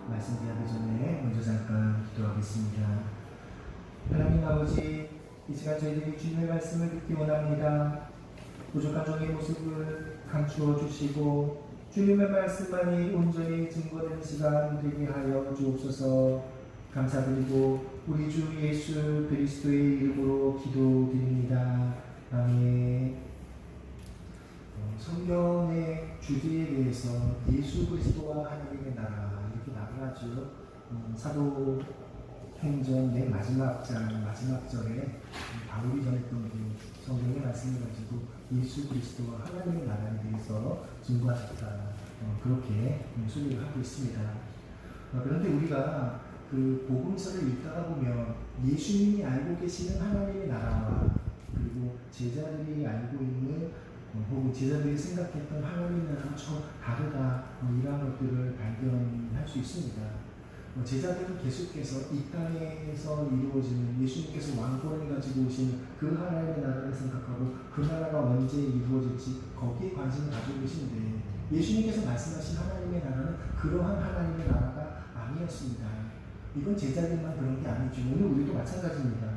말씀드리기 전에 먼저 잠깐 기도하겠습니다. 하나님 아버지, 이 시간 저희들이 주님의 말씀을 듣기 원합니다. 부족한 종의 모습을 감추어 주시고 주님의 말씀만이 온전히 증거되는 시간 되게 하여 주옵소서. 감사드리고 우리 주 예수 그리스도의 이름으로 기도드립니다. 아멘. 성경의 주제에 대해서 예수 그리스도와 하나님의 나라 이렇게 말을 하죠. 사도행전 맨 마지막 장 마지막 절에 바울이 전했던 그 성경의 말씀을 가지고 예수 그리스도와 하나님의 나라에 대해서 증거하셨다, 그렇게 소개를 하고 있습니다. 그런데 우리가 그 복음서를 읽다가 보면 예수님이 알고 계시는 하나님의 나라와 그리고 제자들이 알고 있는 혹은 제자들이 생각했던 하나님의 나라는 좀 다르다, 이러한 것들을 발견할 수 있습니다. 제자들은 계속해서 이 땅에서 이루어지는 예수님께서 왕권을 가지고 오신 그 하나님의 나라를 생각하고 그 나라가 언제 이루어질지 거기에 관심을 가지고 계신데, 예수님께서 말씀하신 하나님의 나라는 그러한 하나님의 나라가 아니었습니다. 이건 제자들만 그런 게 아니죠. 오늘 우리도 마찬가지입니다.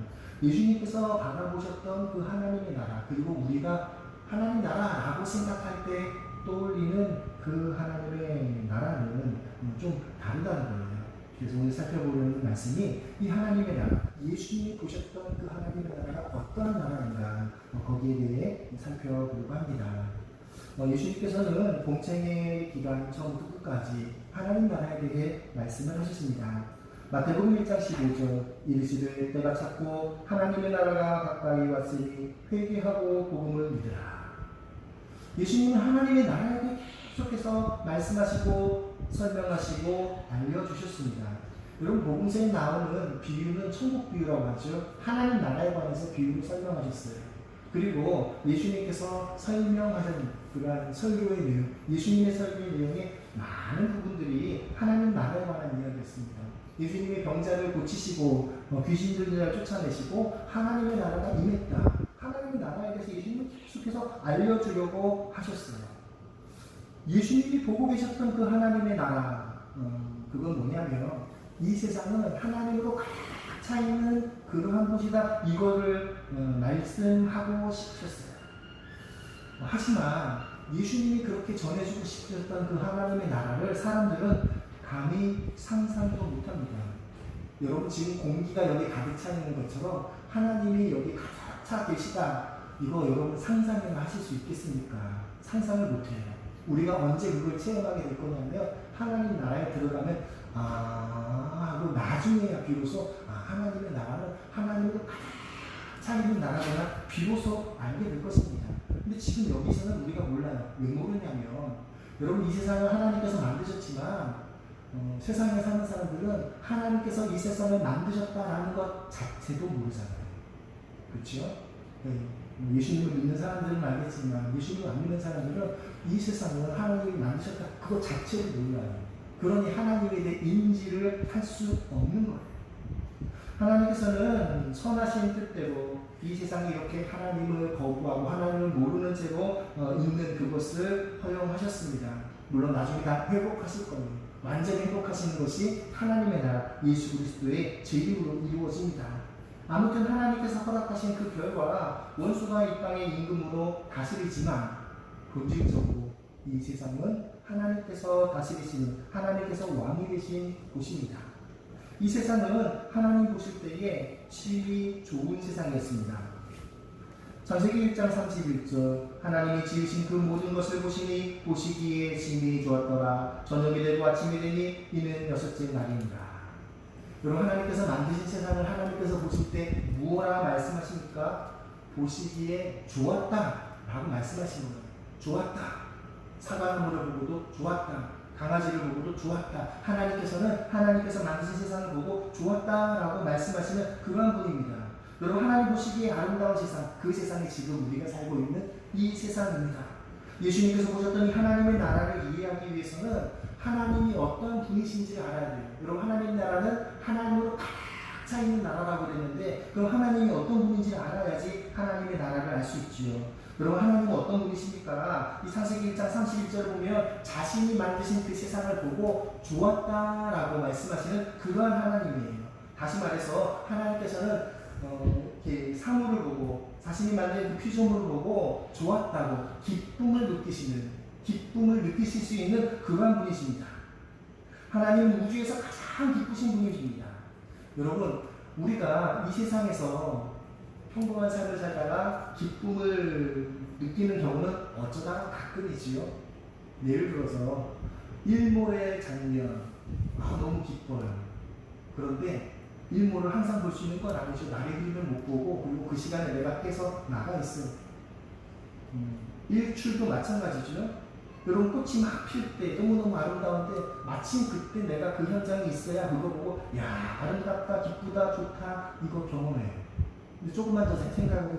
예수님께서 바라보셨던 그 하나님의 나라, 그리고 우리가 하나님 나라라고 생각할 때 떠올리는 그 하나님의 나라는 좀 다르다는 거예요. 그래서 오늘 살펴보는 말씀이 이 하나님의 나라, 예수님이 보셨던 그 하나님의 나라가 어떠한 나라인가, 거기에 대해 살펴보려고 합니다. 예수님께서는 공생의 기간 처음부터 끝까지 하나님 나라에 대해 말씀을 하셨습니다. 마태복음 1장 15절, 이르시되 때가 찼고 하나님의 나라가 가까이 왔으니 회개하고 복음을 믿으라. 예수님은 하나님의 나라에 대해 계속해서 말씀하시고 설명하시고 알려주셨습니다. 여러분, 복음서에 나오는 비유는 천국 비유라고 하죠. 하나님 나라에 관해서 비유를 설명하셨어요. 그리고 예수님께서 설명하신 그러한 설교의 내용, 예수님의 설교의 내용에 많은 부분들이 하나님 나라에 관한 이야기였습니다. 예수님이 병자를 고치시고 귀신들을 쫓아내시고 하나님의 나라가 임했다, 하나님의 나라에 대해서 예수님은 계속해서 알려주려고 하셨어요. 예수님이 보고 계셨던 그 하나님의 나라, 그건 뭐냐면 이 세상은 하나님으로 가득 차 있는 그러한 곳이다, 이거를 말씀하고 싶으셨어요. 하지만 예수님이 그렇게 전해주고 싶으셨던 그 하나님의 나라를 사람들은 감히 상상도 못합니다. 여러분, 지금 공기가 여기 가득 차 있는 것처럼 하나님이 여기 가득 차 계시다, 이거 여러분 상상을 하실 수 있겠습니까? 상상을 못해요. 우리가 언제 그걸 체험하게 될 거냐면 하나님 나라에 들어가면 하고 나중에야 비로소 하나님의 나라는 하나님으로 가득 차 있는 나라구나 비로소 알게 될 것입니다. 근데 지금 여기서는 우리가 몰라요. 왜 모르냐면 여러분, 이 세상을 하나님께서 만드셨지만 세상에 사는 사람들은 하나님께서 이 세상을 만드셨다라는 것 자체도 모르잖아요. 그렇죠? 예수님을 믿는 사람들은 알겠지만 예수님을 안 믿는 사람들은 이 세상을 하나님이 만드셨다, 그것 자체를 몰라요. 그러니 하나님에 대해 인지를 할 수 없는 거예요. 하나님께서는 선하신 뜻대로 이 세상에 이렇게 하나님을 거부하고 하나님을 모르는 채로 있는 그것을 허용하셨습니다. 물론 나중에 다 회복하실 겁니다. 완전히 행복하시는 것이 하나님의 나라, 예수 그리스도의 제 이름으로 이루어집니다. 아무튼 하나님께서 허락하신 그 결과 원수가 이 땅의 임금으로 다스리지만 본질적으로 이 세상은 하나님께서 다스리시는, 하나님께서 왕이 되신 곳입니다. 이 세상은 하나님 보실 때에 질이 좋은 세상이었습니다. 창세기 1장 31절, 하나님이 지으신 그 모든 것을 보시니 보시기에 심히 좋았더라. 저녁이 되고 아침이 되니 이는 여섯째 날이니라. 여러분, 하나님께서 만드신 세상을 하나님께서 보실 때 무엇라 말씀하십니까? 보시기에 좋았다 라고 말씀하시는 거예요. 좋았다. 사과나무를 보고도 좋았다. 강아지를 보고도 좋았다. 하나님께서 만드신 세상을 보고 좋았다라고 말씀하시는 그런 분입니다. 여러분, 하나님 보시기에 아름다운 세상, 그 세상이 지금 우리가 살고 있는 이 세상입니다. 예수님께서 보셨던 이 하나님의 나라를 이해하기 위해서는 하나님이 어떤 분이신지를 알아야 돼요. 여러분, 하나님의 나라는 하나님으로 가득 차 있는 나라라고 그랬는데, 그럼 하나님이 어떤 분인지를 알아야지 하나님의 나라를 알 수 있지요. 여러분, 하나님은 어떤 분이십니까? 이 창세기 1장 31절을 보면 자신이 만드신 그 세상을 보고 좋았다라고 말씀하시는 그러한 하나님이에요. 다시 말해서 하나님께서는 이렇게 사물을 보고 자신이 만든 그 피조물을 보고 좋았다고 기쁨을 느끼실 수 있는 그러한 분이십니다. 하나님은 우주에서 가장 기쁘신 분이십니다. 여러분, 우리가 이 세상에서 평범한 삶을 살다가 기쁨을 느끼는 경우는 어쩌다가 가끔이지요. 예를 들어서 일몰의 장면, 너무 기뻐요. 그런데 일몰을 항상 볼 수 있는 건 아니죠. 날이 흐리면 못 보고, 그리고 그 시간에 내가 깨서 나가 있어요. 일출도 마찬가지죠. 여러분, 꽃이 막 필 때 너무너무 아름다운데 마침 그때 내가 그 현장에 있어야 그거 보고 야, 아름답다, 기쁘다, 좋다, 이거 경험해요. 근데 조금만 더 생각해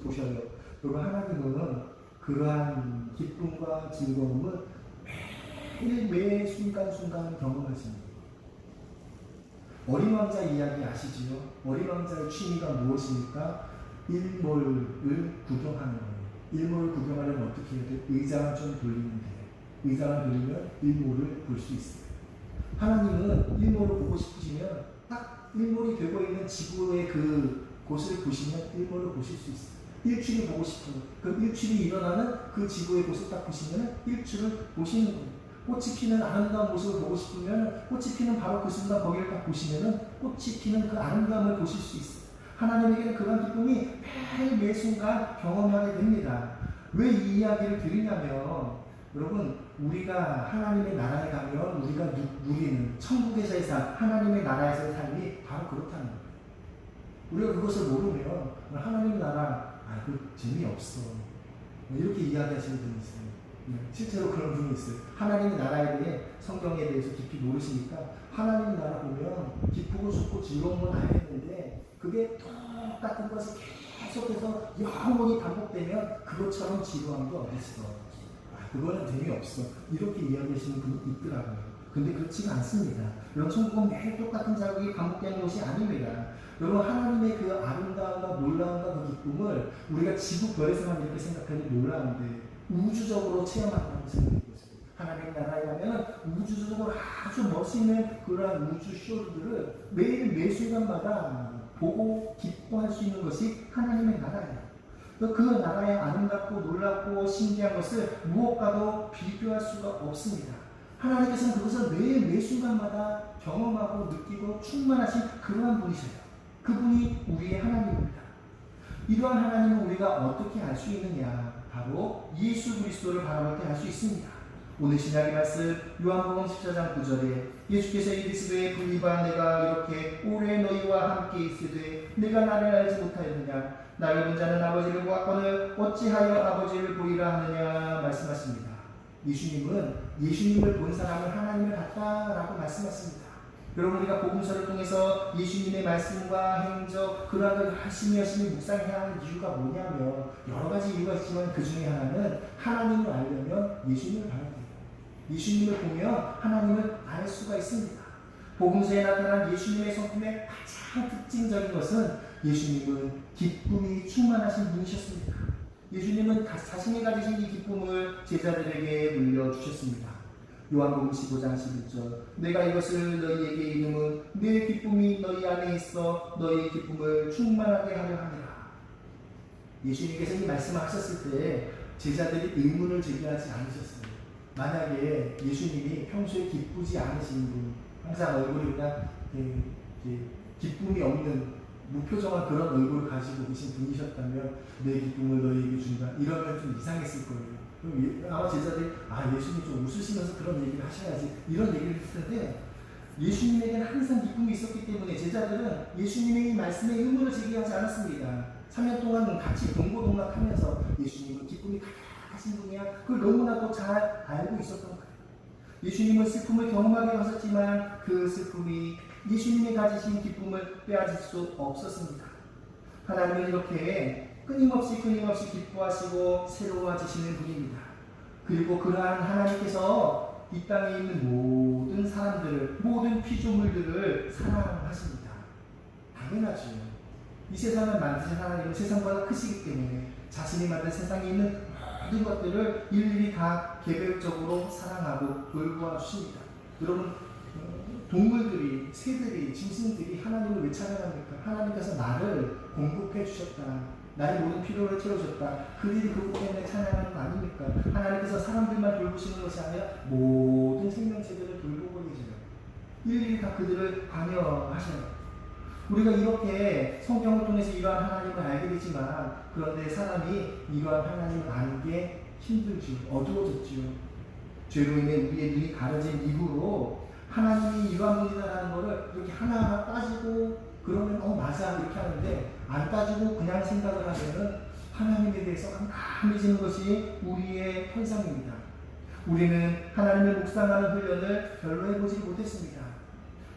보셔요. 여러분, 하나님은 그러한 기쁨과 즐거움을 매 순간순간 경험하십니다. 어린 왕자 이야기 아시지요? 어린 왕자의 취미가 무엇입니까? 일몰을 구경하는 거예요. 일몰을 구경하려면 어떻게 해야 돼? 의자만 좀 돌리면 돼요. 의자만 돌리면 일몰을 볼 수 있어요. 하나님은 일몰을 보고 싶으시면 딱 일몰이 되고 있는 지구의 그 곳을 보시면 일몰을 보실 수 있어요. 일출이 보고 싶어요. 그 일출이 일어나는 그 지구의 곳을 딱 보시면 일출을 보시는 거예요. 꽃이 피는 아름다운 모습을 보고 싶으면 꽃이 피는 바로 그 순간 거기를 딱 보시면 꽃이 피는 그 아름다움을 보실 수 있어요. 하나님에게는 그런 기쁨이 매 순간 경험하게 됩니다. 왜 이 이야기를 드리냐면, 여러분, 우리가 하나님의 나라에 가면 우리가 누리는 천국에서의 삶, 하나님의 나라에서의 삶이 바로 그렇다는 거예요. 우리가 그것을 모르면 하나님 나라, 그 재미없어, 이렇게 이야기하시는 분이 있어요. 실제로 그런 분이 있어요. 하나님의 나라에 대해, 성경에 대해서 깊이 모르시니까 하나님 나라 보면 기쁘고 좋고 즐거운 건 알겠는데 그게 똑같은 것이 계속해서 영원히 반복되면 그것처럼 지루한 게 어디 있어. 그거는 재미없어. 이렇게 이야기하시는 분이 있더라고요. 근데 그렇지가 않습니다. 여러분, 천국은 매일 똑같은 자극이 반복되는 것이 아닙니다. 여러분, 하나님의 그 아름다움과 놀라움과 그 기쁨을 우리가 지구별에서만 이렇게 생각하는 놀라운데 우주적으로 체험한다고 생각해 보세요. 하나님 나라에 가면 우주적으로 아주 멋있는 그러한 우주 쇼들을 매일 매 순간마다 보고 기뻐할 수 있는 것이 하나님의 나라예요. 그 나라의 아름답고 놀랍고 신기한 것을 무엇과도 비교할 수가 없습니다. 하나님께서는 그것을 매 순간마다 경험하고 느끼고 충만하신 그러한 분이세요. 그분이 우리의 하나님입니다. 이러한 하나님을 우리가 어떻게 알 수 있느냐? 바로 예수 그리스도를 바라볼 때 알 수 있습니다. 오늘 신약의 말씀 요한복음 14장 9절에 예수께서 이르시되 불리바 내가 이렇게 오래 너희와 함께 있으되 내가 나를 알지 못하였느냐? 나를 본 자는 아버지를 보았거늘 어찌하여 아버지를 보이라 하느냐 말씀하십니다. 예수님을 본 사람은 하나님을 봤다라고 말씀하십니다. 여러분, 우리가 복음서를 통해서 예수님의 말씀과 행적, 그러한 걸 열심히 묵상해야 하는 이유가 뭐냐면, 여러 가지 이유가 있지만 그 중에 하나는 하나님을 알려면 예수님을 봐야 돼요. 예수님을 보면 하나님을 알 수가 있습니다. 복음서에 나타난 예수님의 성품의 가장 특징적인 것은 예수님은 기쁨이 충만하신 분이셨습니다. 예수님은 자신이 가지신 이 기쁨을 제자들에게 물려주셨습니다. 요한복음 15장 11절 내가 이것을 너희에게 이름은 내 기쁨이 너희 안에 있어 너희 기쁨을 충만하게 하려 함이라. 예수님께서 이 말씀을 하셨을 때 제자들이 의문을 제기하지 않으셨어요. 만약에 예수님이 평소에 기쁘지 않으신 분, 항상 얼굴이 그냥 기쁨이 없는 무표정한 그런 얼굴을 가지고 계신 분이셨다면 내 기쁨을 너희에게 준다, 이러면 좀 이상했을 거예요. 그럼 아마 제자들이 예수님 좀 웃으시면서 그런 얘기를 하셔야지, 이런 얘기를 했을 텐데, 예수님에게는 항상 기쁨이 있었기 때문에 제자들은 예수님의 이 말씀에 의문을 제기하지 않았습니다. 3년 동안 같이 동고동락하면서 예수님은 기쁨이 가득하신 분이야, 그걸 너무나도 잘 알고 있었던 거예요. 예수님은 슬픔을 경험하게 하셨지만 그 슬픔이 예수님이 가지신 기쁨을 빼앗을 수 없었습니다. 하나님은 이렇게 끊임없이 기뻐하시고 새로워지시는 분입니다. 그리고 그러한 하나님께서 이 땅에 있는 모든 사람들을, 모든 피조물들을 사랑하십니다. 당연하죠. 이 세상을 만드신 하나님은 세상보다 크시기 때문에 자신이 만든 세상에 있는 모든 것들을 일일이 다 개별적으로 사랑하고 돌보아 주십니다. 여러분, 동물들이, 새들이, 짐승들이 하나님을 왜 찬양합니까? 하나님께서 나를 공급해 주셨다. 나의 모든 필요를 채워줬다. 그들이 그것 때문에 찬양하는 거 아닙니까? 하나님께서 사람들만 돌보시는 것이 아니라 모든 생명체들을 돌보고 계세요. 일일이 다 그들을 관여하셔요. 우리가 이렇게 성경을 통해서 이러한 하나님을 알게 되지만, 그런데 사람이 이러한 하나님을 아는 게 힘들지요. 어두워졌지요. 죄로 인해 우리의 눈이 가려진 이후로 하나님이 이러한 분이다라는 것을 이렇게 하나하나 따지고, 그러면 맞아 이렇게 하는데, 안 따지고 그냥 생각을 하면은 하나님에 대해서 깜깜해지는 것이 우리의 현상입니다. 우리는 하나님을 묵상하는 훈련을 별로 해보지 못했습니다.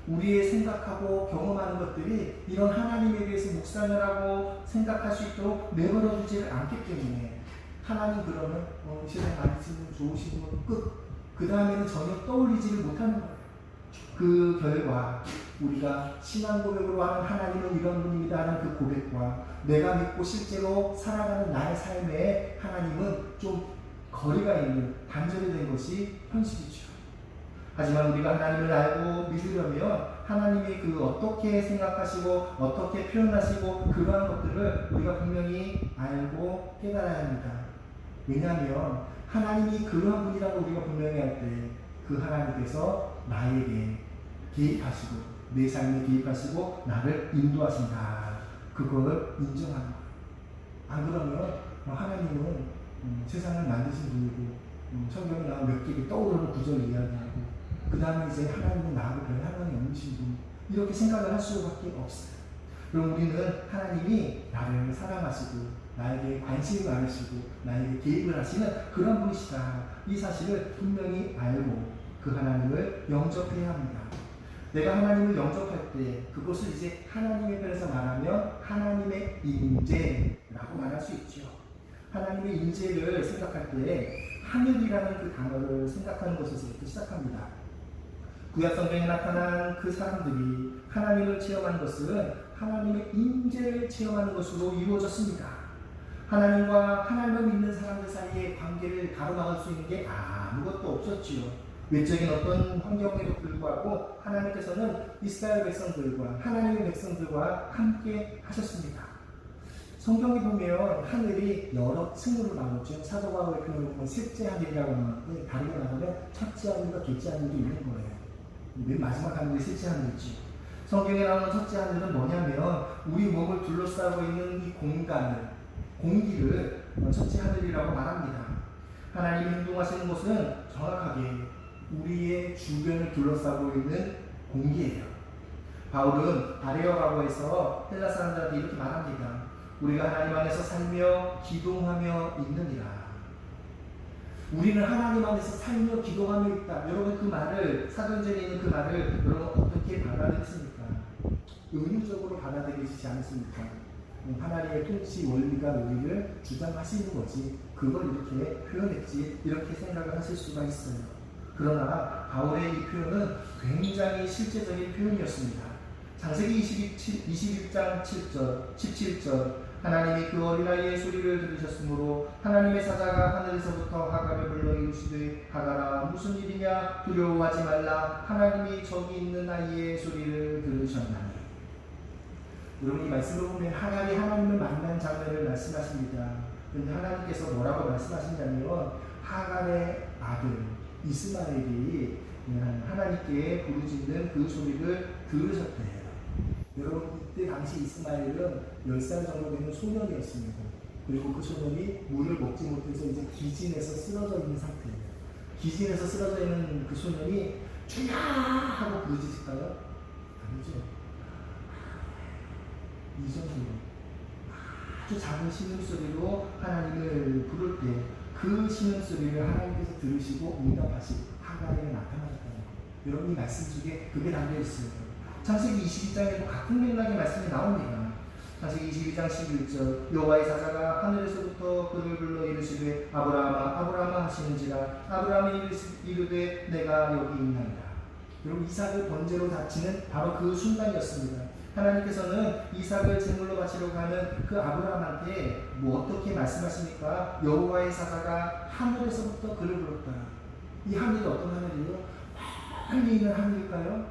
우리의 생각하고 경험하는 것들이 이런 하나님에 대해서 묵상을 하고 생각할 수 있도록 내버려두지를 않기 때문에, 하나님 그러면 이 세상 아니시는 좋으신 분 끝. 그 다음에는 전혀 떠올리지를 못하는 거예요. 그 결과 우리가 신앙 고백으로 하는 하나님은 이런 분입니다 하는 그 고백과 내가 믿고 실제로 살아가는 나의 삶에 하나님은 좀 거리가 있는, 단절이 된 것이 현실이죠. 하지만 우리가 하나님을 알고 믿으려면 하나님이 어떻게 생각하시고 어떻게 표현하시고 그러한 것들을 우리가 분명히 알고 깨달아야 합니다. 왜냐하면 하나님이 그러한 분이라고 우리가 분명히 할 때 그 하나님께서 나에게 개입하시고 내 삶에 개입하시고 나를 인도하신다. 그걸 인정하는 거예요. 안 그러면 하나님은 세상을 만드신 분이고 성경에 나온 몇 개의 떠오르는 구절을 이야기하고 그 다음에 이제 하나님은 나하고 별 상관이 없으신 분, 이렇게 생각을 할 수밖에 없어요. 그럼 우리는 하나님이 나를 사랑하시고 나에게 관심이 많으시고 나에게 개입을 하시는 그런 분이시다, 이 사실을 분명히 알고 그 하나님을 영접해야 합니다. 내가 하나님을 영접할 때 그것을 이제 하나님의 편에서 말하면 하나님의 임재라고 말할 수 있죠. 하나님의 임재를 생각할 때 하늘이라는 그 단어를 생각하는 것에서부터 시작합니다. 구약 성경에 나타난 그 사람들이 하나님을 체험한 것은 하나님의 임재를 체험하는 것으로 이루어졌습니다. 하나님과 하나님을 믿는 사람들 사이의 관계를 가로막을 수 있는 게 아무것도 없었지요. 외적인 어떤 환경에도 불구하고 하나님께서는 이스라엘 백성들과 하나님의 백성들과 함께 하셨습니다. 성경에 보면 하늘이 여러 층으로 나오죠. 사도 바울의 표현을 보면 셋째 하늘이라고 하는데, 다르게 말하면 첫째 하늘과 둘째 하늘도 있는 거예요. 맨 마지막 하늘이 셋째 하늘이지. 성경에 나오는 첫째 하늘은 뭐냐면 우리 몸을 둘러싸고 있는 이 공간을, 공기를 첫째 하늘이라고 말합니다. 하나님이 행동하시는 곳은 정확하게 우리의 주변을 둘러싸고 있는 공기예요. 바울은 아레어라고 해서 헬라 사람들한테 이렇게 말합니다. 우리가 하나님 안에서 살며 기도하며 있느니라. 우리는 하나님 안에서 살며 기도하며 있다. 여러분, 그 말을, 사도행전에 있는 그 말을 여러분 어떻게 받아들였습니까? 의무적으로 받아들이시지 않습니까? 하나님의 통치 원리가 우리를 주장하시는 거지, 그걸 이렇게 표현했지, 이렇게 생각을 하실 수가 있어요. 그러나 바울의 이 표현은 굉장히 실제적인 표현이었습니다. 창세기 21장 7절, 17절, 하나님이 그 어린아이의 소리를 들으셨으므로 하나님의 사자가 하늘에서부터 하갈을 불러 이르시되 하갈아 무슨 일이냐, 두려워하지 말라, 하나님이 저기 있는 아이의 소리를 들으셨나니. 여러분, 이 말씀을 보면 하갈이 하나님을 만난 장면을 말씀하십니다. 그런데 하나님께서 뭐라고 말씀하시냐면 하갈의 아들 이스마엘이 하나님께 부르짖는 그 소리를 들으셨대요. 여러분, 그때 당시 이스마엘은 10살 정도 되는 소년이었습니다. 그리고 그 소년이 물을 먹지 못해서 이제 기진에서 쓰러져 있는 상태예요. 기진에서 쓰러져 있는 그 소년이 주야 하고 부르짖을까요? 아니죠. 이 정도로 아주 작은 신음소리로 하나님을 부를 때 그 신음소리를 하나님께서 들으시고 응답하시고 하갈에게 나타나셨다는 거예요. 여러분, 이 말씀 속에 그게 담겨있어요. 창세기 22장에도 같은 맥락의 말씀이 나옵니다. 창세기 22장 11절, 여호와의 사자가 하늘에서부터 그를 불러 이르시되 아브라함아 아브라함아 하시는지라, 아브라함이 이르되 내가 여기 있나이다. 여러분 이삭을 번제로 바치는 바로 그 순간이었습니다. 하나님께서는 이삭을 제물로 바치려고 하는 그 아브라함한테 뭐 어떻게 말씀하십니까? 여호와의 사자가 하늘에서부터 그를 불렀다. 이 하늘이 어떤 하늘이에요? 빨리 있는 하늘일까요?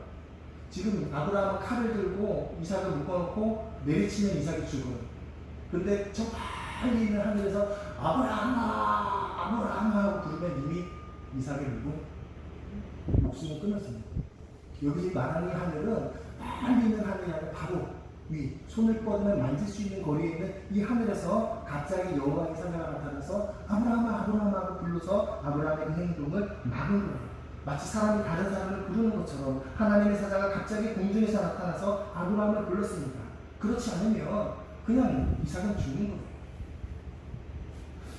지금 아브라함은 칼을 들고 이삭을 묶어놓고 내리치면 이삭이 죽어요. 근데 저 빨리 있는 하늘에서 아브라함아 아브라함아 하고 부르면 이미 이삭의 목숨을 끊었습니다. 여기 말하는 하늘은 빨리 있는 하늘이 아니라 바로 위, 손을 뻗으면 만질 수 있는 거리에 있는 이 하늘에서 갑자기 여호와의 사자가 나타나서 아브라함아 아브라함아 하고 불러서 아브라함의 그 행동을 막은 거예요. 마치 사람이 다른 사람을 부르는 것처럼 하나님의 사자가 갑자기 공중에서 나타나서 아브라함을 불렀습니다. 그렇지 않으면 그냥 이삭은 죽는 거예요.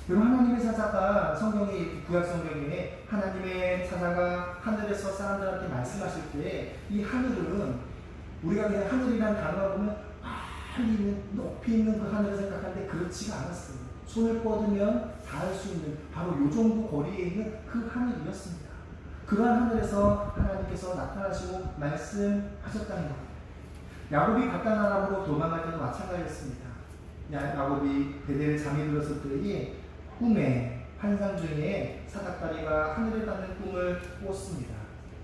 여러분 하나님의 사자가 성경에 구약 성경에 하나님의 사자가 하늘에서 사람들한테 말씀하실 때 이 하늘은 우리가 그냥 하늘이라는 단어를 보면 빨리 있는 높이 있는 그 하늘을 생각하는데 그렇지가 않았어요. 손을 뻗으면 닿을 수 있는 바로 요 정도 거리에 있는 그 하늘이었습니다. 그러한 하늘에서 하나님께서 나타나시고 말씀하셨다는 거예요. 야곱이 바단 아람으로 도망갈 때도 마찬가지였습니다. 야곱이 베델에 잠이 들었을 때에 꿈에 환상 중에 사닥다리가 하늘에 닿는 꿈을 꿨습니다.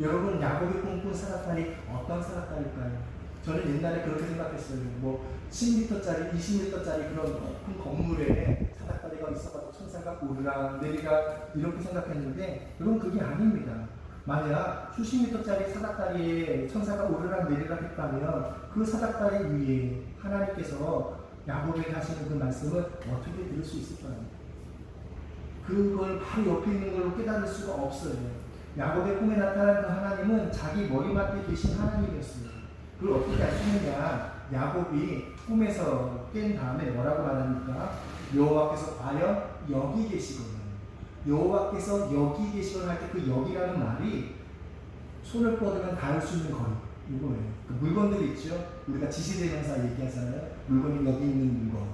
여러분 야곱이 꿈꾼 사닥다리 어떤 사닥다리일까요? 저는 옛날에 그렇게 생각했어요. 뭐 10m짜리, 20m짜리 그런 높은 건물에 사닥다리가 있어가지고 천사가 오르락 내리락 이렇게 생각했는데 여러분 그게 아닙니다. 만약 수십 미터짜리 사닥다리에 천사가 오르락 내리락 했다면 그 사닥다리 위에 하나님께서 야곱에게 하시는 그 말씀을 어떻게 들을 수 있을까요? 그걸 바로 옆에 있는 걸로 깨달을 수가 없어요. 야곱의 꿈에 나타난 그 하나님은 자기 머리맡에 계신 하나님이었어요. 그걸 어떻게 알 수 있느냐? 야곱이 꿈에서 깬 다음에 뭐라고 말합니까? 여호와께서 과연 여기 계시거든. 여호와께서 여기 계시거든 할 때 그 여기라는 말이 손을 뻗으면 닿을 수 있는 거리 이거예요. 그 물건들이 있죠. 우리가 지시대명사 얘기하잖아요. 물건이 여기 있는 물건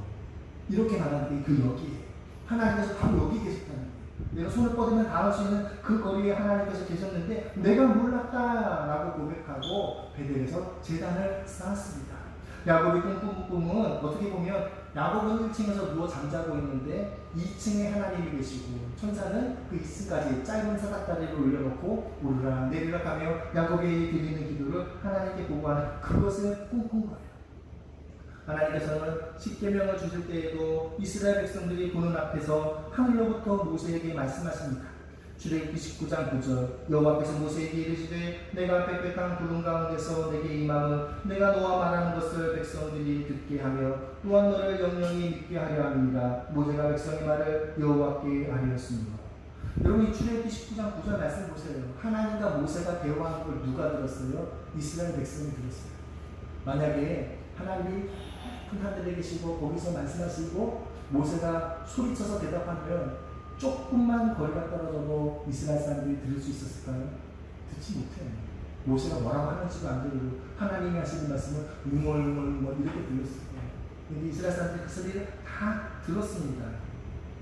이렇게 말하는 게 그 여기예요. 하나님께서 바로 여기 계셨다는 거예요. 내가 손을 뻗으면 닿을 수 있는 그 거리에 하나님께서 계셨는데 내가 몰랐다라고 고백하고 베델에서 제단을 쌓았습니다. 야곱이 꿈꾼 꿈은 어떻게 보면 야곱은 1층에서 누워 잠자고 있는데 2층에 하나님이 계시고 천사는 그 2층까지 짧은 사닥다리를 올려놓고 오르락 내리락 하며 야곱이 드리는 기도를 하나님께 보고하는 그것을 꿈꾼 거예요. 하나님께서는 십계명을 주실 때에도 이스라엘 백성들이 보는 앞에서 하늘로부터 모세에게 말씀하십니다. 출애굽기 19장 9절 여호와께서 모세에게 이르시되 내가 빽빽한 구름 가운데서 내게 임함은 내가 너와 말하는 것을 백성들이 듣게 하며 또한 너를 영영히 믿게 하려 함이니라. 모세가 백성의 말을 여호와께 아뢰었습니다. 여러분 이 출애굽기 19장 9절 말씀 보세요. 하나님과 모세가 대화하는 걸 누가 들었어요? 이스라엘 백성이 들었어요. 만약에 하나님이 큰 하늘에 계시고 거기서 말씀하시고 모세가 소리쳐서 대답하면 조금만 거리가 떨어져도 이스라엘 사람들이 들을 수 있었을까요? 듣지 못해요. 모세가 뭐라고 하는지도 안 들리고 하나님이 하시는 말씀을 웅얼웅얼 이렇게 들렸을 거예요. 근데 이스라엘 사람들이 그 소리를 다 들었습니다.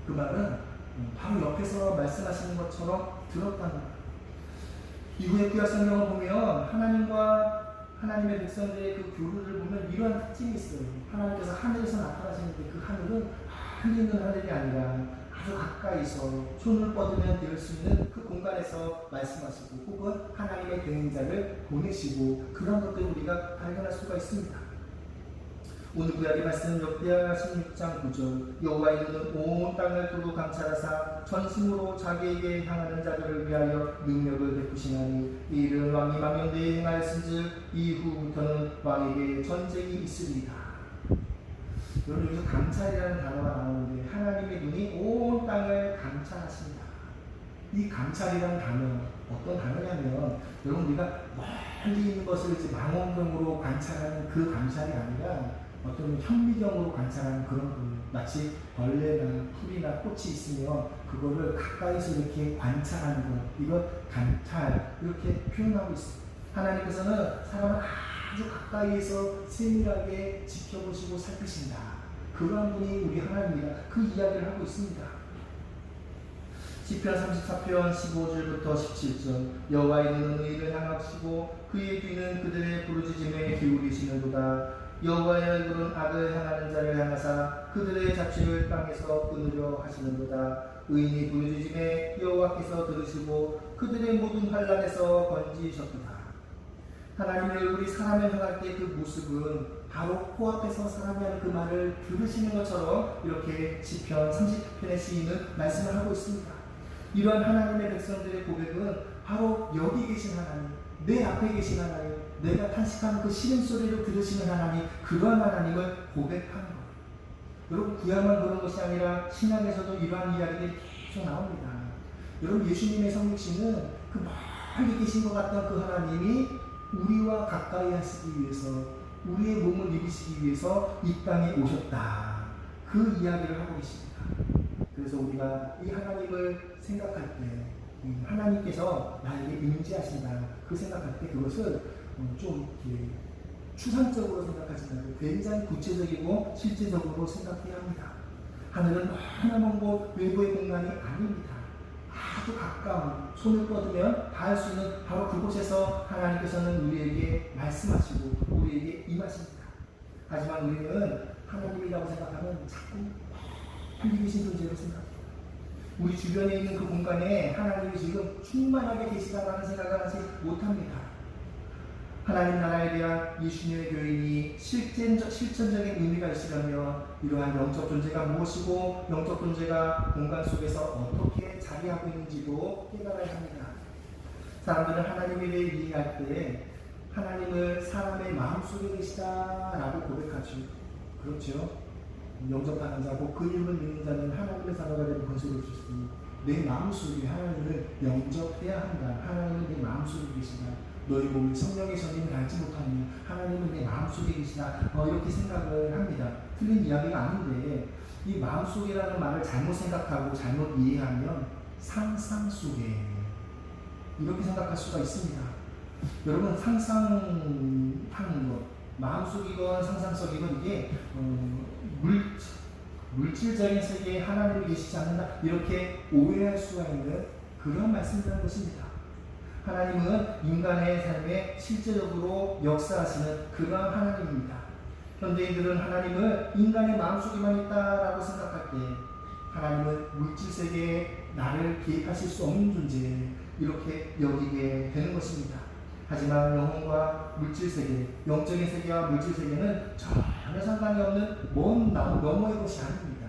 그 말은 바로 옆에서 말씀하시는 것처럼 들었다는 거예요. 이후에 구약 성경을 보면 하나님의 백성들의 그 교류를 보면 이러한 특징이 있어요. 하나님께서 하늘에서 나타나시는데 그 하늘은 멀리 있는 하늘이 아니라 아주 가까이서 손을 뻗으면 될 수 있는 그 공간에서 말씀하시고 혹은 하나님의 대행자를 보내시고 그런 것들을 우리가 발견할 수가 있습니다. 오늘 구약의 말씀은 역대하 16장 9절 여호와의 눈은 온 땅을 두루 감찰하사 전심으로 자기에게 향하는 자들을 위하여 능력을 베푸시나니 이 일은 왕이 망령되이 행하였은즉 이후부터는 왕에게 전쟁이 있으리이다. 여러분 여기서 감찰이라는 단어가 나오는데 하나님의 눈이 온 땅을 감찰하신다. 이 감찰이라는 단어 어떤 단어냐면 여러분 우리가 멀리 있는 것을 이제 망원경으로 관찰하는 그 감찰이 아니라 어떤 현미경으로 관찰하는 그런 거예요. 마치 벌레나 풀이나 꽃이 있으면 그거를 가까이서 이렇게 관찰하는 것, 이걸 감찰 이렇게 표현하고 있어요. 하나님께서는 사람을 아주 가까이에서 세밀하게 지켜보시고 살피신다. 그러한 분이 우리 하나님이다. 그 이야기를 하고 있습니다. 시편 34편 15절부터 17절 여호와의 눈은 의를 향하시고 그의 귀는 그들의 부르짖음에 기울이시는도다. 여호와의 얼굴은 악을 향하는 자를 향하사 그들의 자취를 땅에서 끊으려 하시는도다. 의인이 부르짖음에 여호와께서 들으시고 그들의 모든 환난에서 건지셨도다. 하나님의 얼굴이 사람을 향할 때 그 모습은 바로 코앞에서 사람이 하는 그 말을 들으시는 것처럼 이렇게 시편 30편의 시인은 말씀을 하고 있습니다. 이러한 하나님의 백성들의 고백은 바로 여기 계신 하나님, 내 앞에 계신 하나님, 내가 탄식하는 그 신음소리를 들으시는 하나님, 그러한 하나님을 고백하는 거예요. 여러분, 구약만 그런 것이 아니라 신약에서도 이러한 이야기들이 계속 나옵니다. 여러분, 예수님의 성육신은 그 멀리 계신 것 같던 그 하나님이 우리와 가까이 하시기 위해서, 우리의 몸을 입으시기 위해서 이 땅에 오셨다. 그 이야기를 하고 계십니다. 그래서 우리가 이 하나님을 생각할 때 하나님께서 나에게 임재하신다. 그 생각할 때 그것을 좀 이렇게 추상적으로 생각하지 말고 굉장히 구체적이고 실제적으로 생각해야 합니다. 하늘은 너무나 먼 곳 외부의 공간이 아닙니다. 아주 가까운, 손을 뻗으면 닿을 수 있는 바로 그곳에서 하나님께서는 우리에게 말씀하시고 우리에게 임하십니다. 하지만 우리는 하나님이라고 생각하면 자꾸 멀리 계신 존재로 생각해요. 우리 주변에 있는 그 공간에 하나님이 지금 충만하게 계시다라는 생각을 하지 못합니다. 하나님 나라에 대한 예수님의 교인이 실천적인 의미가 있으려면 이러한 영적 존재가 무엇이고 영적 존재가 공간 속에서 어떻게 자리하고 있는지도 깨달아야 합니다. 사람들은 하나님에 대해 이해할 때 하나님을 사람의 마음속에 계시다라고 고백하죠. 그렇죠. 영접하는 자고 그 이름을 믿는 자는 하나님의 자녀가 되는 권세를 주시니 내 마음속에 하나님을 영접해야 한다. 하나님은 내 마음속에 계시다. 너희 몸이 성령의 전임을 알지 못하니 하나님은 내 마음속에 계시다. 이렇게 생각을 합니다. 틀린 이야기가 아닌데 이 마음속이라는 말을 잘못 생각하고 잘못 이해하면 상상 속에 이렇게 생각할 수가 있습니다. 여러분, 상상하는 것, 마음속이건 상상속이건 이게 물질적인 세계에 하나님이 계시지 않는다 이렇게 오해할 수가 있는 그런 말씀이라는 것입니다. 하나님은 인간의 삶에 실제적으로 역사하시는 그러한 하나님입니다. 현대인들은 하나님을 인간의 마음속에만 있다라고 생각할 때 하나님은 물질세계에 나를 개입하실 수 없는 존재 이렇게 여기게 되는 것입니다. 하지만 영혼과 물질세계, 영적인 세계와 물질세계는 전혀 상관이 없는 먼 너머의 것이 아닙니다.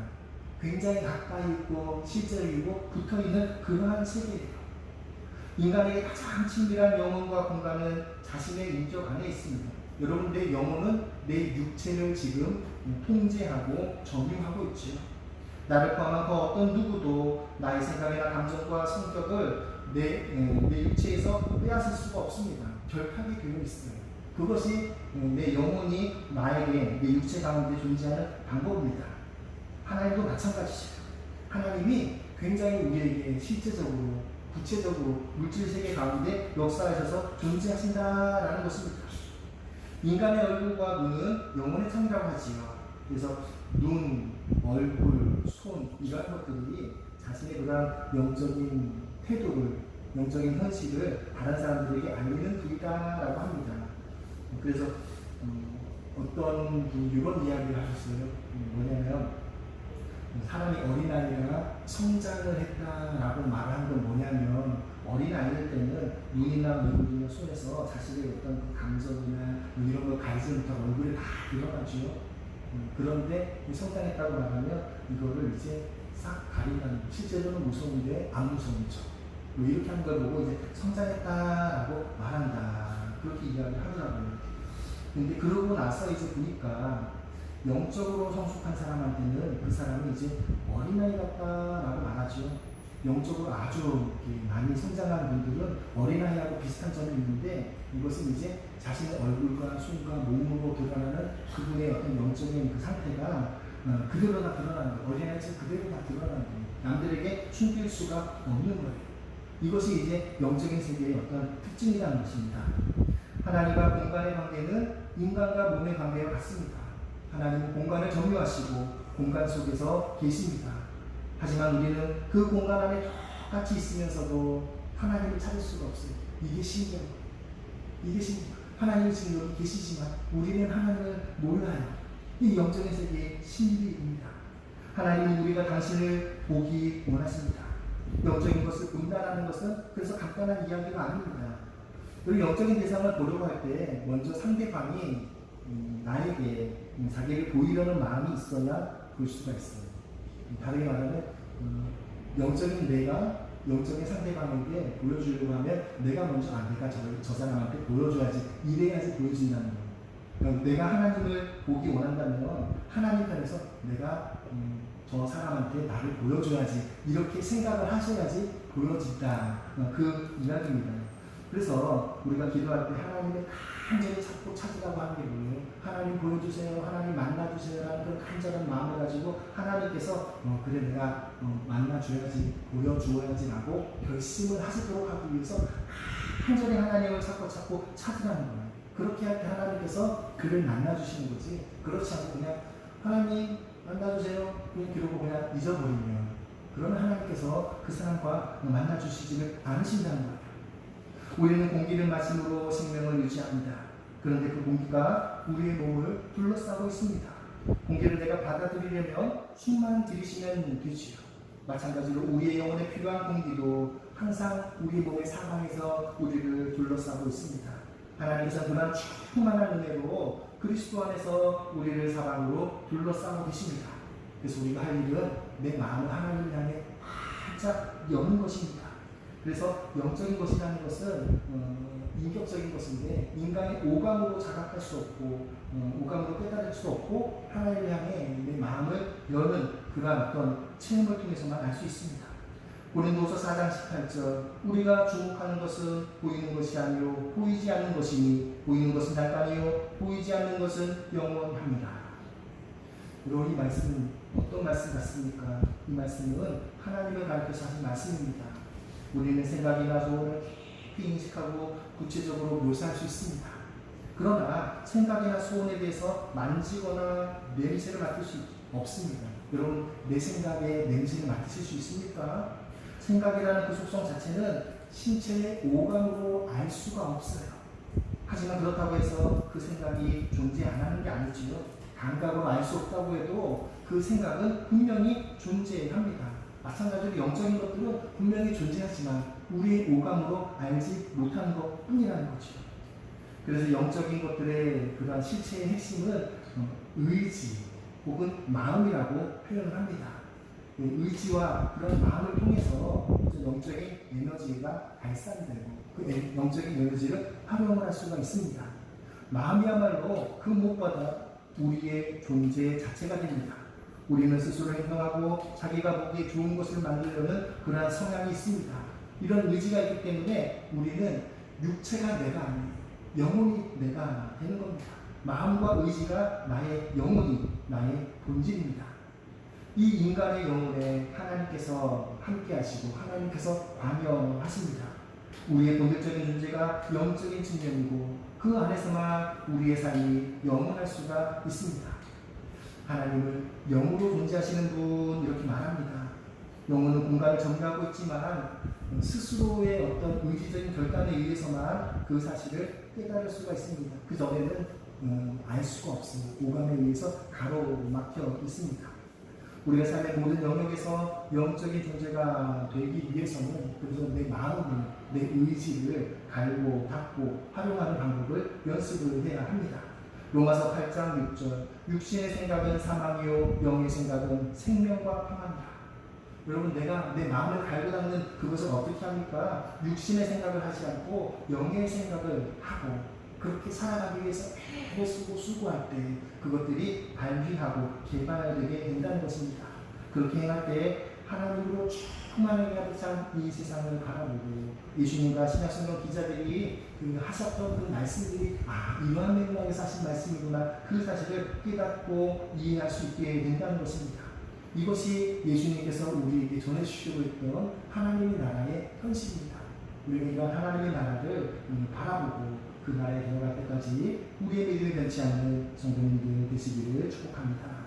굉장히 가까이 있고 실제이고 붙어있는 그러한 세계예요. 인간에게 가장 친밀한 영혼과 공간은 자신의 인격 안에 있습니다. 여러분, 내 영혼은 내 육체를 지금 통제하고 점유하고 있죠. 나를 포함한 그 어떤 누구도 나의 생각이나 감정과 성격을 내 육체에서 빼앗을 수가 없습니다. 결탁이 되어 있어요. 그것이 내 영혼이 나에게 내 육체 가운데 존재하는 방법입니다. 하나님도 마찬가지죠. 하나님이 굉장히 우리에게 실제적으로 구체적으로 물질세계 가운데 역사하셔서 존재하신다라는 것입니다. 인간의 얼굴과 눈은 영혼의 창이라고 하지요. 그래서 눈, 얼굴, 손 이런 것들이 자신의 그런 영적인 태도를, 영적인 현실을 다른 사람들에게 알리는 부위다라고 합니다. 그래서 어떤 분이 이런 이야기를 하셨어요. 뭐냐면 사람이 어린아이가 성장을 했다라고 말하는 건 뭐냐면 어린아이일 때는 눈이나 얼굴이나 손에서 자신의 어떤 그 감정이나 이런 걸 가리지 못하고 얼굴에 다 드러나죠. 그런데 성장했다고 말하면 이거를 이제 싹 가린다는, 실제로는 무서운데 안 무서운죠. 이렇게 하는 걸 보고 이제 성장했다라고 말한다. 그렇게 이야기를 하더라고요. 근데 그러고 나서 이제 보니까 영적으로 성숙한 사람한테는 그 사람이 이제 어린아이 같다라고 말하죠. 영적으로 아주 많이 성장한 분들은 어린아이하고 비슷한 점이 있는데 이것은 이제 자신의 얼굴과 손과 몸으로 드러나는 그분의 어떤 영적인 그 상태가 그대로 다 드러나는 거예요. 어린아이처럼 그대로 다 드러나는 거예요. 남들에게 숨길 수가 없는 거예요. 이것이 이제 영적인 세계의 어떤 특징이라는 것입니다. 하나님과 공간의 관계는 인간과 몸의 관계와 같습니다. 하나님은 공간을 점유하시고 공간 속에서 계십니다. 하지만 우리는 그 공간 안에 똑같이 있으면서도 하나님을 찾을 수가 없어요. 이게 신기한 거예요. 이게 신기해요. 하나님이 지금 여기 계시지만 우리는 하나님을 몰라요. 이 영적인 세계의 신비입니다. 하나님은 우리가 당신을 보기 원하십니다. 영적인 것을 본다라는 것은 그래서 간단한 이야기가 아닙니다. 그리고 영적인 대상을 보려고 할 때 먼저 상대방이 나에게 자기를 보이려는 마음이 있어야 볼 수가 있어요. 다르게 말하면 영적인 내가 영적인 상대방에게 보여주려고 하면 내가 먼저 내가 저 사람한테 보여줘야지, 이래야지 보여진다는 거예요. 그러니까 내가 하나님을 보기 원한다면 하나님 편에서 내가 저 사람한테 나를 보여줘야지, 이렇게 생각을 하셔야지 보여진다, 그 이야기입니다. 그래서 우리가 기도할 때 하나님을 간절히 찾고 찾으라고 하는 게 뭐예요? 하나님 보여주세요, 하나님 만나주세요 라는 그런 간절한 마음을 가지고 하나님께서 그래 내가 만나줘야지, 보여주어야지 라고 결심을 하시도록 하기 위해서 간절히 하나님을 찾고 찾으라는 거예요. 그렇게 할 때 하나님께서 그를 만나주시는 거지, 그렇지 않고 그냥 하나님 만나주세요 그러고 그냥 잊어버리면 그러면 하나님께서 그 사람과 만나주시지를 않으신다는 거예요. 우리는 공기를 마심으로 생명을 유지합니다. 그런데 그 공기가 우리의 몸을 둘러싸고 있습니다. 공기를 내가 받아들이려면 숨만 들이쉬면 되지요. 마찬가지로 우리의 영혼에 필요한 공기도 항상 우리 몸의 사방에서 우리를 둘러싸고 있습니다. 하나님께서 그런 충만한 은혜로 그리스도 안에서 우리를 사방으로 둘러싸고 계십니다. 그래서 우리가 할 일은 내 마음을 하나님을 향해 활짝 여는 것입니다. 그래서 영적인 것이라는 것은 인격적인 것인데 인간의 오감으로 자각할 수 없고 오감으로 깨달을 수 없고 하나님을 향해 내 마음을 여는 그러한 어떤 체험을 통해서만 알 수 있습니다. 고린도서 4장 18절 우리가 주목하는 것은 보이는 것이 아니요 보이지 않는 것이니 보이는 것은 잠깐이요 보이지 않는 것은 영원합니다. 여러분 이 말씀은 어떤 말씀 같습니까? 이 말씀은 하나님을 가르쳐서 하신 말씀입니다. 우리는 생각이나 소원을 깊이 인식하고 구체적으로 묘사할 수 있습니다. 그러나 생각이나 소원에 대해서 만지거나 냄새를 맡을 수 없습니다. 여러분 내 생각에 냄새를 맡으실 수 있습니까? 생각이라는 그 속성 자체는 신체의 오감으로 알 수가 없어요. 하지만 그렇다고 해서 그 생각이 존재 안 하는 게 아니지요. 감각으로 알 수 없다고 해도 그 생각은 분명히 존재합니다. 마찬가지로 영적인 것들은 분명히 존재하지만 우리의 오감으로 알지 못하는 것 뿐이라는 거죠. 그래서 영적인 것들의 그러한 실체의 핵심은 의지 혹은 마음이라고 표현을 합니다. 의지와 그런 마음을 통해서 영적인 에너지가 발산이 되고 그 영적인 에너지를 활용을 할 수가 있습니다. 마음이야말로 그 무엇보다 우리의 존재 자체가 됩니다. 우리는 스스로 행동하고 자기가 보기에 좋은 것을 만들려는 그러한 성향이 있습니다. 이런 의지가 있기 때문에 우리는 육체가 내가 아니에요. 영혼이 내가 되는 겁니다. 마음과 의지가 나의 영혼이 나의 본질입니다. 이 인간의 영혼에 하나님께서 함께 하시고 하나님께서 관여하십니다. 우리의 본질적인 존재가 영적인 측면이고 그 안에서만 우리의 삶이 영원할 수가 있습니다. 하나님을 영으로 존재하시는 분 이렇게 말합니다. 영혼은 공간을 점유하고 있지만 스스로의 어떤 의지적인 결단에 의해서만 그 사실을 깨달을 수가 있습니다. 그 전에는 알 수가 없습니다. 오감에 의해서 가로막혀 있습니다. 우리가 삶의 모든 영역에서 영적인 존재가 되기 위해서는 그래서 내 마음을, 내 의지를 갈고 닦고 활용하는 방법을 연습을 해야 합니다. 로마서 8장 6절 육신의 생각은 사망이요 영의 생각은 생명과 평안이라. 여러분 내가 내 마음을 갈고 닦는 그것을 어떻게 합니까? 육신의 생각을 하지 않고 영의 생각을 하고 그렇게 살아가기 위해서 애를 쓰고 수고할 때 그것들이 발휘하고 개발되게 된다는 것입니다. 그렇게 행할 때 하나님으로 충만하게 가득 찬 이 세상을 바라보고 예수님과 신약성경 기자들이 하셨던 그 말씀들이 이러한 맥락에서 하신 말씀이구나 그 사실을 깨닫고 이해할 수 있게 된다는 것입니다. 이것이 예수님께서 우리에게 전해주시고 있던 하나님의 나라의 현실입니다. 우리가 이런 하나님의 나라를 바라보고 그 나라에 들어갈 때까지 우리의 믿음이 변치 않는 성도님들 되시기를 축복합니다.